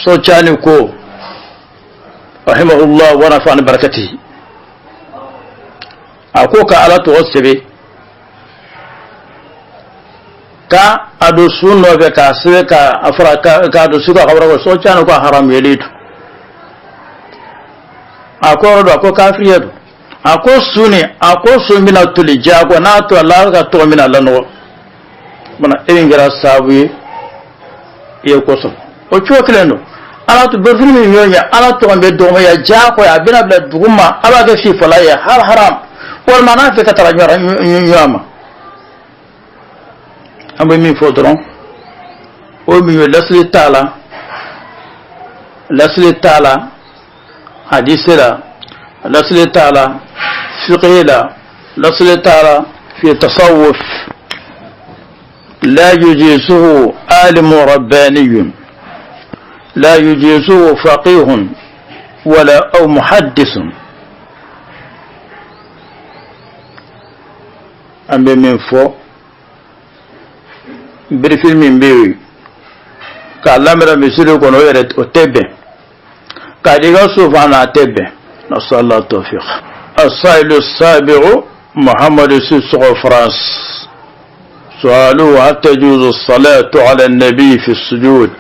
so chani ko rahimahullah wa nafa'ana barakatihi akoka ala to sebe ka ado sunno be ka se ka afraka ka do suka kabra ko so chano ko haram yelitu akoro do ko kafriyedo ako suni ako sumina tuli jago na to Allah ka to mina lano mana ingira sabu ye ko so o choklendo ala to be filmi nyonya ala to be do ya ja ko ya bina bla duguma aba ga fi fala ya haram wal manafika tara nyama ambe mi fodron o mi lasli taala hadithila lasli taala fiqhila lasli taala في تصوف لا يجيزه عالم رباني لا يجيزه فقيه ولا أو محدث أم من فوق برفيل من بيوي كالامر مسيرو كونو يرد أتبه كاليغا سوفانا أتبه نسأل الله التوفيق. السائل السابع محمد سيسو فرانس سؤاله هل تجوز الصلاة على النبي في السجود؟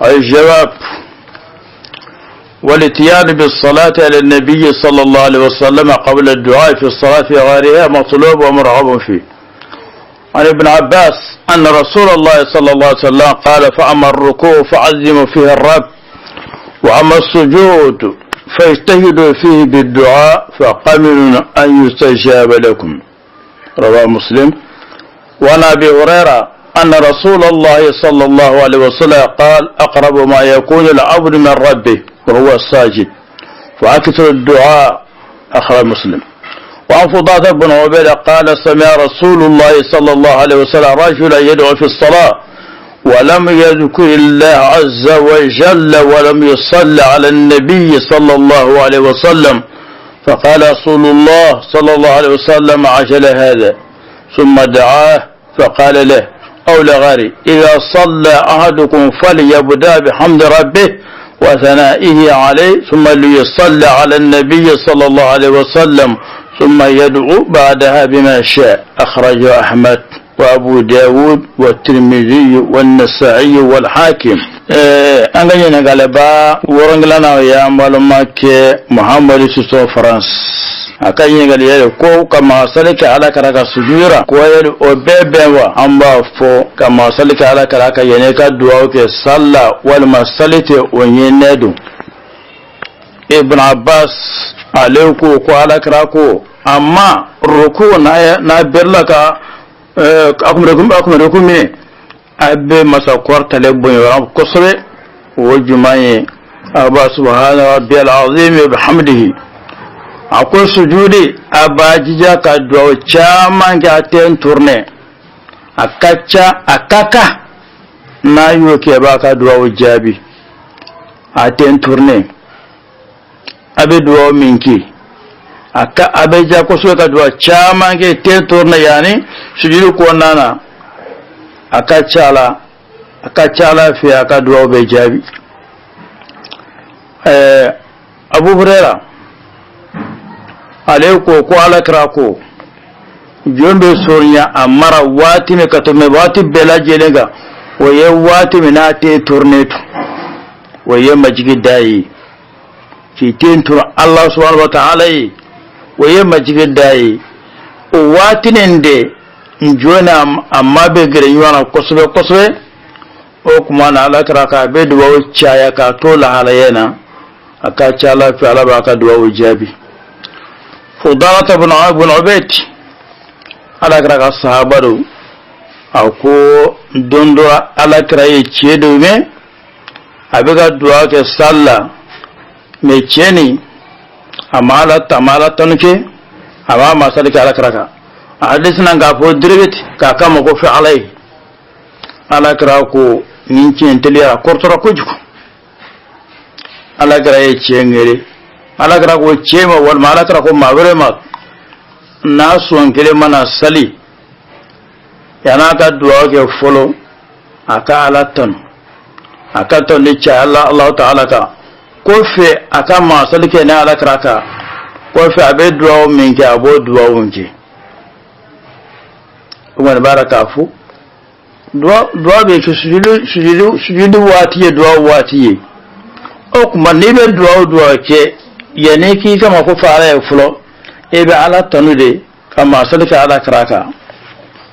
الجواب والاتيان بالصلاة على النبي صلى الله عليه وسلم قبل الدعاء في الصلاة في غيرها مطلوب ومرغب فيه. عن ابن عباس أن رسول الله صلى الله عليه وسلم قال فأما الركوع فعزموا فيه الرب وأما السجود فاجتهدوا فيه بالدعاء فقمن أن يستجاب لكم. رواه مسلم. وعن أبي هريرة أن رسول الله صلى الله عليه وسلم قال أقرب ما يكون العبد من ربه وهو الساجد فأكثر الدعاء. أخرج مسلم. وعن فضالة بن عبيد قال سمع رسول الله صلى الله عليه وسلم رجلا يدعو في الصلاة ولم يذكر الله عز وجل ولم يصلى على النبي صلى الله عليه وسلم فقال رسول الله صلى الله عليه وسلم عجل هذا ثم دعاه فقال له أو لغيره إذا صلى أحدكم فليبدأ بحمد ربه وثنائه عليه ثم ليصلى على النبي صلى الله عليه وسلم ثم يدعو بعدها بما شاء. أخرجه أحمد وأبو داود والترمذي والنسائي والحاكم. أنجينا قالبا ورنجلنا يا مالمك محمد سيسو فرانس akayinga yele ko kama salika ala karaka sujura ko yele obebewa amba fo kama salika ala karaka yene ka duwa ke salla wal masalite onyenedu. Ibn Abbas alayku ko ala karako amma ruku na berlaka akum me abbe masakwar talebun yaram kusre wajumaye aba subhana rabbiyal azim bihamdihi. Akwai sujudi a bajija ka duwa caman ga ten turne akaka na yi ke ba ka duwa jabi a ten turne abe duwa minki abe ja ko so ka duwa caman ga ten turne yani sujudi ko nana akacala fi aka duwa be jabi. Abu Hurairah aleko ko alakrako jombe sornya amara wati me katome wati bela jelenga waye wati mina te tourneto waye majigi dai ki tentur Allah subhanahu wa ta'ala waye majigi dai o wati nende njona amma be gere yona kosbe o kuma na alakraka be duwa chaya ka tola halayena aka chala fi alaba ka duwa jabi. فضالة بن عبيد على كراك الصحابة أكو دندرة على كراي تشيدو مي أبغى دعاء كسالة ميتشيني أمالة تمالة تنكي أما مسالك على كراك حدثنا غافو دربت كاكا مكوفي عليه على كراكو نينتي انتليا كورترا كوجكو على كراي تشينغري alakara ko chema wal malakara ko mabrema nasu ankele mana sali yana ka duwa ke folo aka alatan aka to ni cha Allah ta'ala ka ko fe aka ma sali ke na alakara ka ko fe abe duwa min ke abo duwa wonje kuma baraka fu duwa be ke sujudu watiye duwa watiye o kuma ni be duwa ke yani ki kama ko fara ya fulo ebe ala tanude kama salika ala kraka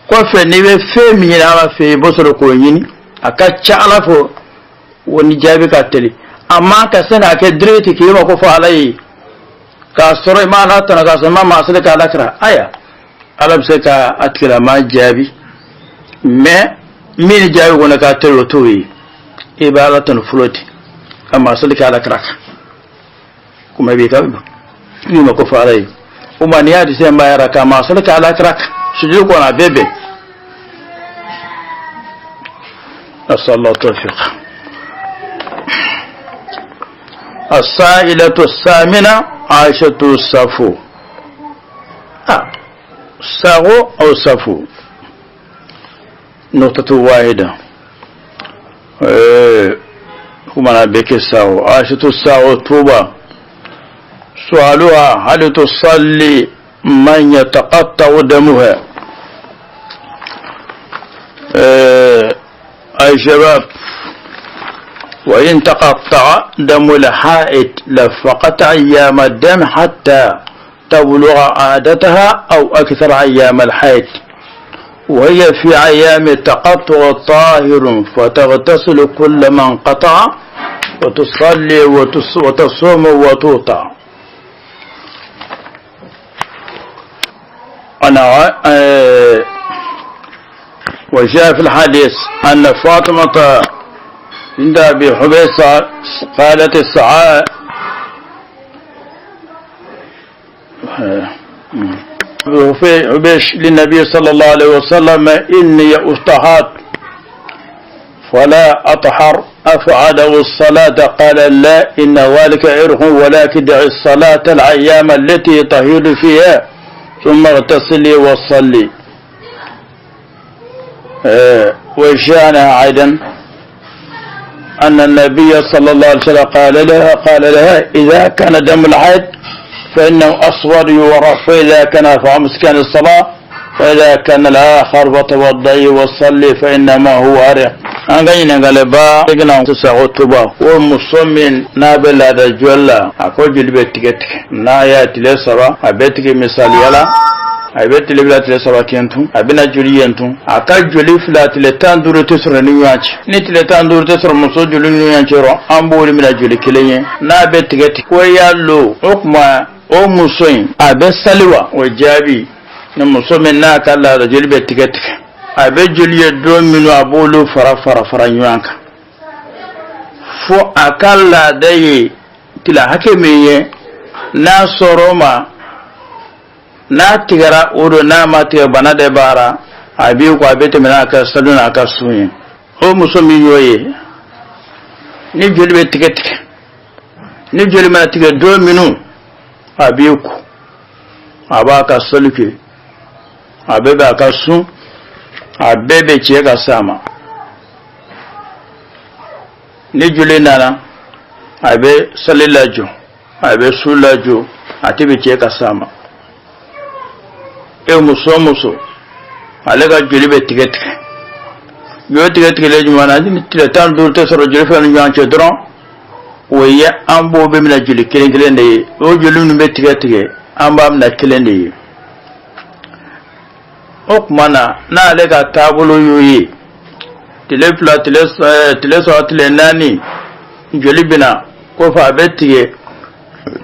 ko fe ni be fe mi ala fe bosoro ko yini aka cha ala fo woni jabi ka teli amma ka sana ke direti ke ma ko fa alai ka soro ma na tan ka sama ma sai ka lakra aya alab sai ka atkira ma jabi me min jabi gona ka telo toyi ibaratun floti amma sai ka lakra kuma bai ka ni ma ko fa alai kuma ni hadi sai ma yara ka ma sai ka lakra sujud ko na bebe أسأل التوفيق. السائلة الثامنة عائشة الصفو صاغو أو صفو نقطة واحدة كما بك الصاغو عائشة الصاغو توبة سؤالها هل تصلي من يتقطع دمها أي شباب وإن تقطع دم الحائط لفقط أيام الدم حتى تبلغ عادتها أو أكثر أيام الحيض وهي في أيام التقطع طاهر فتغتسل كل من قطع وتصلي وتصوم وتوطع. وجاء في الحديث أن فاطمة عند أبي حبيصة قالت السعاء في حبيش للنبي صلى الله عليه وسلم إني أستحاض فلا أطهر أفعله الصلاة قال لا إن ذلك عرق ولكن دع الصلاة الأيام التي تهيل فيها ثم اغتسلي وصلي. وجاءنا أيضا أن النبي صلى الله عليه وسلم قال لها إذا كان دم الحيض فإنه أصفر يورى فإذا كان فأمس كان الصلاة فإذا كان الآخر فتوضئي وصلي فإنما هو أرق. أنغينا غالبا إغنا تساغوتوبا ومصمم نابل هذا جولا أكو جلبتك نايا تلسرا أبتك مثال يلا أبت لبلات لسرا كنتم أبنا جولينتم أكا جولي فلات لتان دور تسر نيوانش نيت لتان دور تسر مصو جولي نيوانش رو أمبولي من جولي كليه نابتك ويالو أكما أو مصوين أبت سلوى وجابي نمصمم ناكا لا جلبتك abe joliye do minu abulu fara nyanka fo akalla daye tila hake meye na soroma na tigara odo na mate bana de bara abi ko abete mena ka saluna aka sunye o musomi yoye ni jolibe tiketike ni joli ma tige do minu abi ko abaka saluke abebe aka sun abebe ce ga sama ni jule nana abe salilajo abe sulajo atibe ce ga sama muso alega jule be tiget yo tiget le jumana ni tile tan dur te soro jule fa ni yanche dron oya ambo be mina jule kelen de o jule nu be tiget amba na kelen de okmana na alega tabulu yuyi tile nani jolibina ko fa betige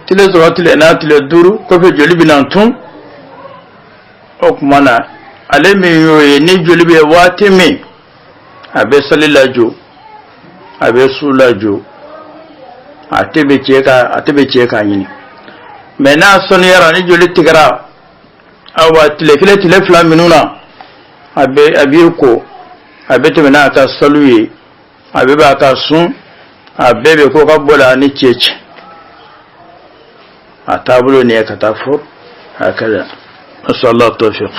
tile na tile duru ko fa jolibina tun okmana ale mi yuyi ni jolibe watimi abe salilajo abe sulajo atebe cheka yini mena soniyara ni joli tigara awa tile fila minuna abe ko abe temena aka saluye abe ba aka sun abe be ko ka bola ni cece atabulo ne ka tafur hakada sallallahu tawfiq.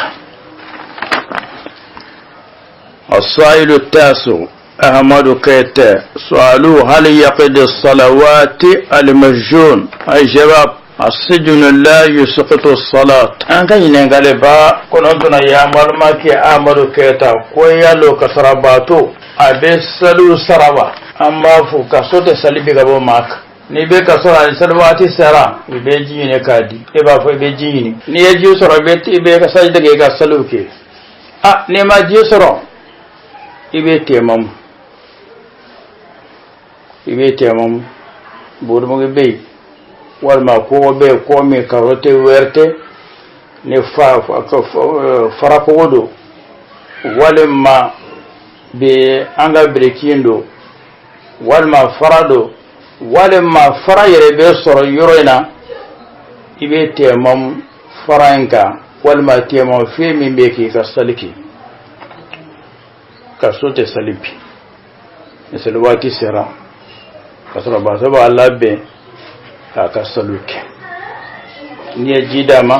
السائل التاسع أحمد كيتا سؤاله هل يقضي الصلوات المسجون أي شباب السجن لا يسقط الصلاة. أنك ينقل با كنتنا يا مالماكي أحمد كيتا كويا لو كسرباتو أبي سلو سربا أما فو كسوت سلبي غبو ماك ni be ka sora ni salwati sara be jini kadi e ba fo be jini ni e ji sora be ka sajda ge ga saluke ni ma ji sora ibe temam ibe temam burmo be walma ko be ko mi karote werte ne farapo wodo walma be anga brekindo walma farado walma fara yere be soro yoroina ibe temam faranka walma temam fe min be ki ka saliki ka sote salipi misalwati sera kasara ba saba Allah be ka saluke ni jida ma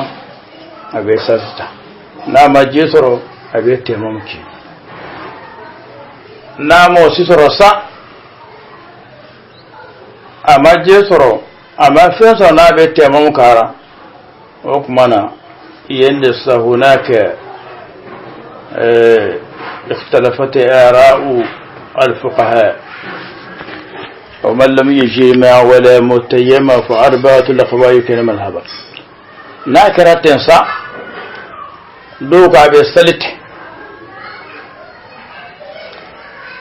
abe sasta na ma jesoro abe temamki na mo sisoro sa ama jesoro ama fesa na abe temamkara o kuma na yanda sahunaka اختلفت آراء الفقهاء ومن لم يجمع ولا متيم فأربعة الأقوال كلمة الهبر ناكرة تنسى دوكا بسلت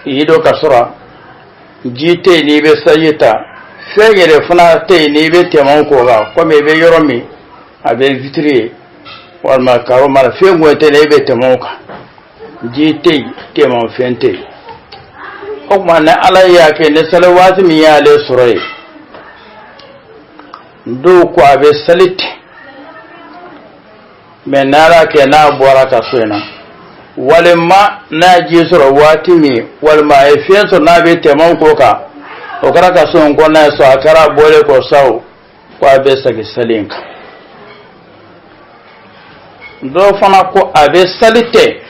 يدو كسرة جيتي نيبي سيتا فيجر فناتي نيبي تيمانكوغا كومي بي يرمي أبي فيتري والما كارو مالا فيغوتي نيبي تيمانكا jite teman fente o kuma na ala ya ke ne salawati mi ya le surai do ko abe salite men nara ke na bora ka suena walma na ji sura wati mi walma e fenso na be teman ko ka o kara ka son ko na so akara bole ko saw ko abe sagi salinka do fana ko abe salite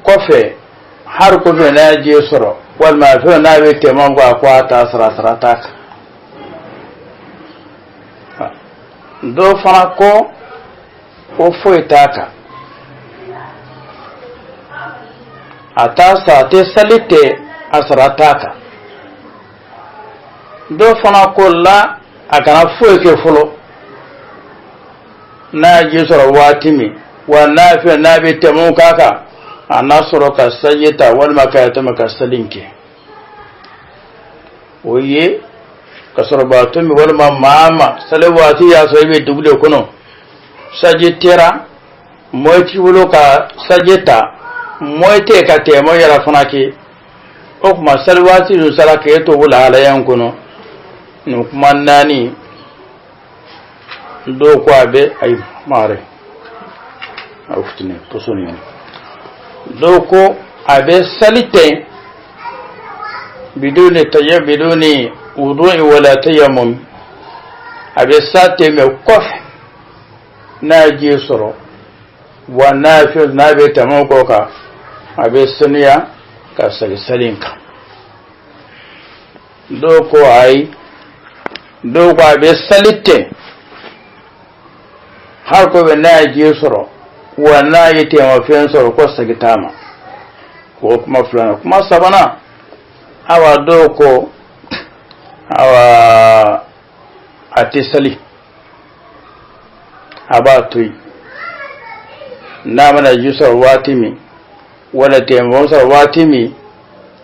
kofe har ko be na je soro wal ma fe na be temam ba ko ata sara tak do fana ko o foi taka ata sa te salite asara taka do fana ko la akana foi ke folo na je soro watimi wa na fe na be temam kaka anasoro ka sajeta walma ka yatama ka salinke oye kasoro batumi walma mama salawati ya so ibe duble kono sajetera moyti wulo ka sajeta moyte ka temo yara funake o kuma salawati do salaka yeto wala ala yankono no kuma nani do ko abe ay mare aftine posoni doko abe salite biduni tayyib biduni wudu'i wala tayammum abe sate me kof na je soro wa nafi na be tamako ka abe suniya ka salinka doko abe salite har ko be na je soro wana yete mafiyan soro ko sagitama ko kuma fulana kuma sabana awa doko awa atisali abatui na mana jusar watimi wala tembo sar watimi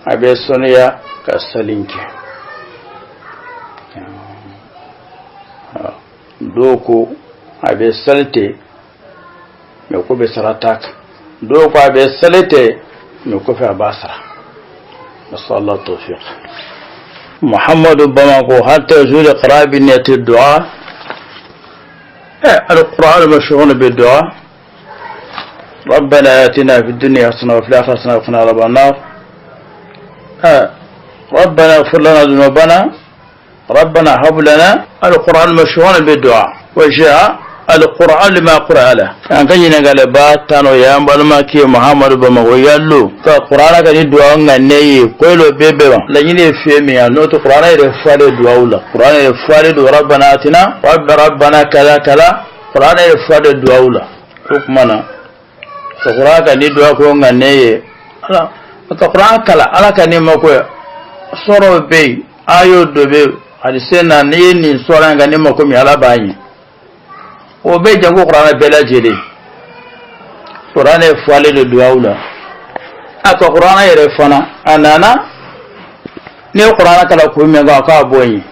abe soniya kasalinki doko abe salte me ko be saratak do ko be salete me ko fa basara sallallahu tawfiq محمد بمقو حتى يزول قراب نية الدعاء القرآن مشهور بالدعاء ربنا آتنا في الدنيا حسنة وفي الآخرة حسنة وقنا عذاب النار ربنا اغفر لنا ذنوبنا ربنا هب لنا القرآن مشهور بالدعاء وجاء القرآن لما قرأ له كان كجنا قال باتانو يا مبلما كي محمد بمقو يالو كقرآن كان الدعاء نني كويلو بيبوا لجني فيمي نوت القرآن يرفع الدعاء ولا القرآن يرفع ربنا آتنا ربنا كذا كذا القرآن يرفع الدعاء ولا حكمنا القرآن كان الدعاء كون نني لا القرآن كلا على كان مكو صورو بي آيو دوبي hadisena nini swala ngani mako mi ala banyi o be jango qur'ana bela jeli qur'ana fale de duaula aka qur'ana yere fana anana ne qur'ana kala ko me ga ka boyi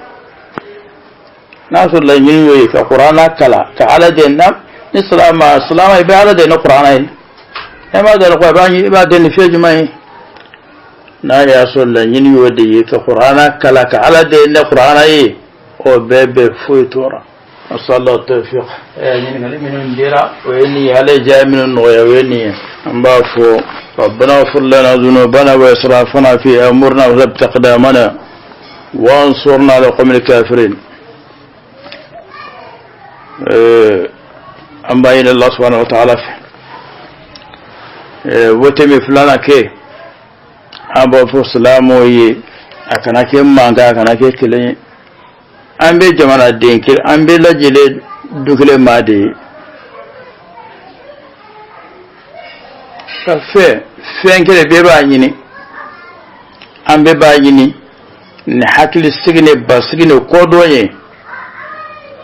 nasu la yin yoyi ka qur'ana kala ka ala de nam islama be ala de no qur'ana e ma da ko ba ni ba de ni feju mai na ya so la yin yoyi de ka qur'ana kala ka ala de ne qur'ana e o bebe fuitora أصلى التوفيق يعني من ديرا وإني على جاء من النغيا وإني أنبافو ربنا اغفر لنا ذنوبنا وإسرافنا في أمورنا وثبت أقدامنا وانصرنا على القوم الكافرين أما إلى الله سبحانه وتعالى وتمي فلانا كي أبا فسلامو أكنا كي مانغا أكنا كي كلي an be jamana denkir an be lajele dukle made ka fenkele be ba nyini an be ba nyini ne hakili signe ba signe kodoye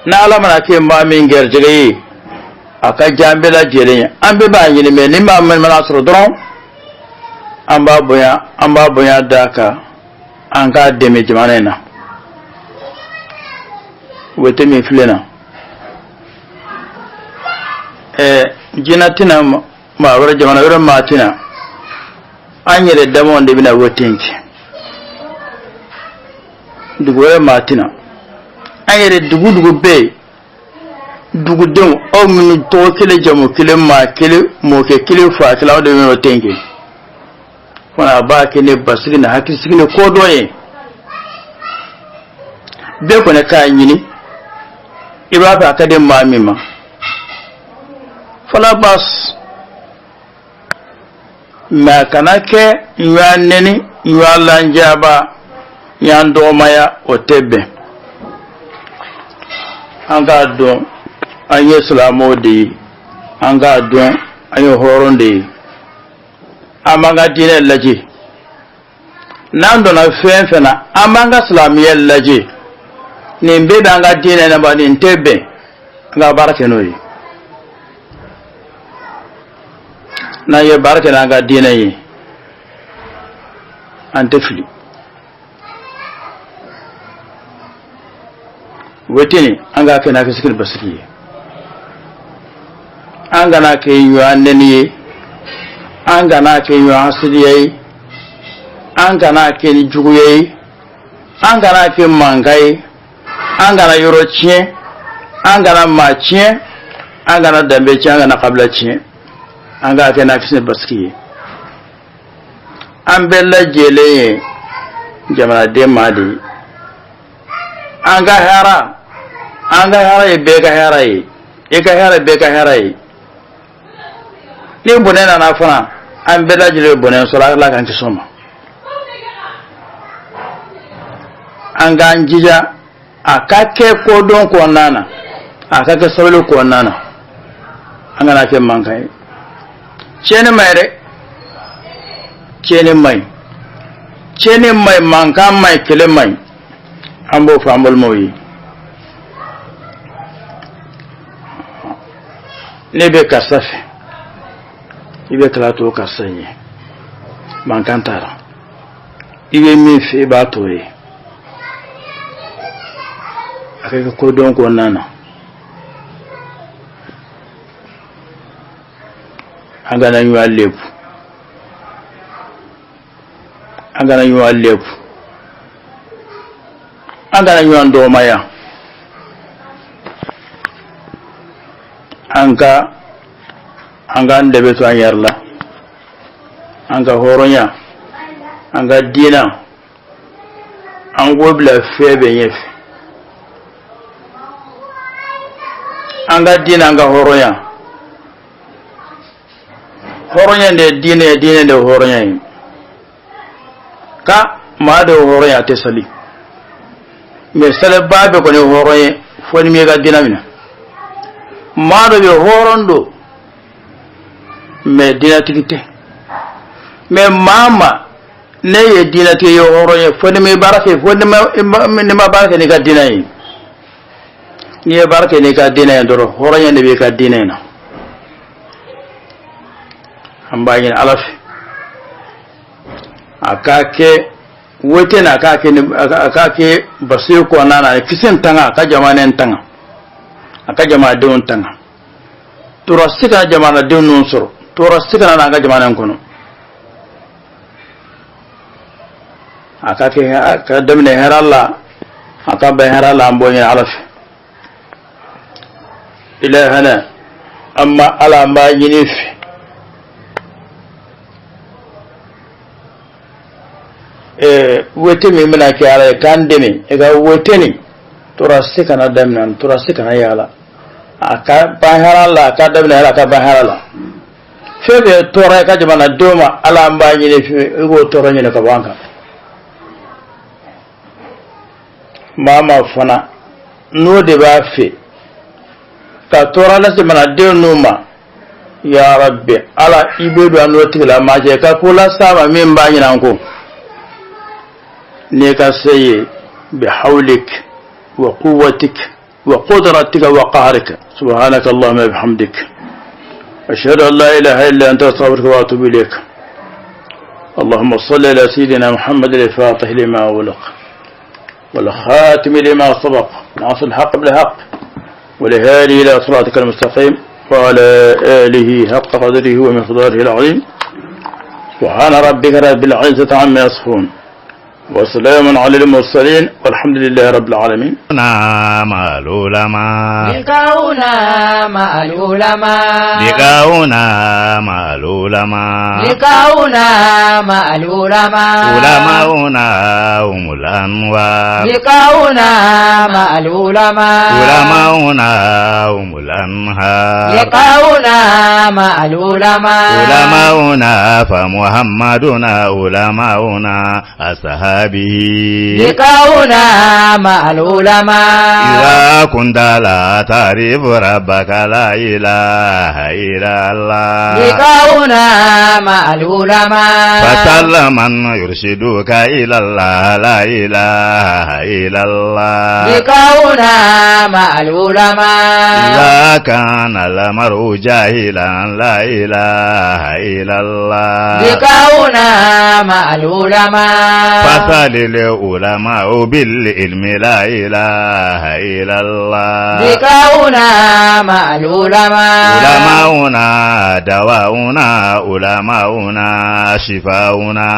na alamana ke ma min gerjege aka jambe lajele an be ba nyini me ni ma man asro don an ba boya daka an ka deme jamana na wete mi filena jinatina ma wara jamana wara matina anyere damo de bina wotenki dugu wara matina anyere dugu be dugu dem o minu to kele jamu kele ma kele mo ke kele fa kala de mi wotenki wana ba kele basigina hakki sigine ko doye be ko ne ka nyini ibrahim akadem mamima fala bas ma kanake yaneni yalanjaba yando maya otebe anga do ayi islamo de anga do ayi horonde amanga dine laji nando na fenfena amanga islamiyya laji nimbe banga dine na bani ntebe nga barake noyi na ye barake na nga dine yi antefli wetini anga kana kisikir basiki anga na ke yuwa neni anga na ke yuwa hasidi anga na ke juguye anga na ke mangai angana yoro chien angana ma chien angana dambe chien angana kabla chien anga ke na kisne baski ambella jele jamana de madi anga hara e bega hara e ga hara bega hara ni bonena na fana ambella jele bonen so la kan kisoma anga njija akake ko don ko nana akake solo ko nana angana ke mankai chene mai manka mai kele mai ambo fambol moyi nebe kasafe ibe klato kasanye mankantara ibe mi fe ba toye akaka ko don ko nana angana yu alepu angana yu ando maya anga ndebe to anyarla anga horonya anga dina ango bla febe yef anga dina anga horonya de dine de horonya ka ma do horonya te sali me sale babe ko ne horonya foni mi ga dina mina ma do be horondo me dina tikite me mama ne ye dina te yo horonya foni mi barake foni ma barake ni ga dina yi ni e barake ni ga dina yi doro horonya ne be ga dina na ambayin alafi akake wetena akake basu ko nana kisin tanga ka jamanen tanga aka jama deun tanga turastika jamana deun nun soro turastika nana ka jamanen kono akake ka damne heralla aka ba heralla ambonya alaf ilahana amma ala ma yinif wetemi mina ke ala kandemi ega weteni turastika na damnan turastika na yala aka baharala aka damna ala aka baharala febe tora ka jamana doma ala ma yinif ego tora nyine ka banka mama fana no de ba fe ka tora la semana de numa ya rabbi ala ibedu anotigla ma je ka kula sama min ba nyina ko نيكا سي بحولك وقوتك وقدرتك وقهرك سبحانك اللهم وبحمدك أشهد أن لا إله إلا أنت أستغفرك وأتوب إليك اللهم صل على سيدنا محمد الفاتح لما أغلق والخاتم لما سبق ناصر الحق بالحق ولهذه إلى صراطك المستقيم وعلى آله حق قدره ومقداره العظيم سبحان ربك رب العزة عما يصفون وسلام على المرسلين والحمد لله رب العالمين. مع العلماء لقاؤنا مع العلماء لقاؤنا مع العلماء لقاؤنا مع العلماء علماؤنا هم الأنوار لقاؤنا مع العلماء علماؤنا هم الأنهار لقاؤنا مع العلماء علماؤنا فمحمدنا علماؤنا أصحابه لقاؤنا مع العلماء إذا كنت لا تعرف ربك لا إله إلا الله لقاؤنا مع العلماء فسل من يرشدك إلى الله لا إله إلا الله لقاؤنا مع العلماء إذا كان الأمر جاهلا لا إله إلا الله لقاؤنا مع العلماء فسل العلماء بالعلم لا إله إلا الله لقاؤنا مع العلماء علماؤنا دواؤنا علماؤنا شفاؤنا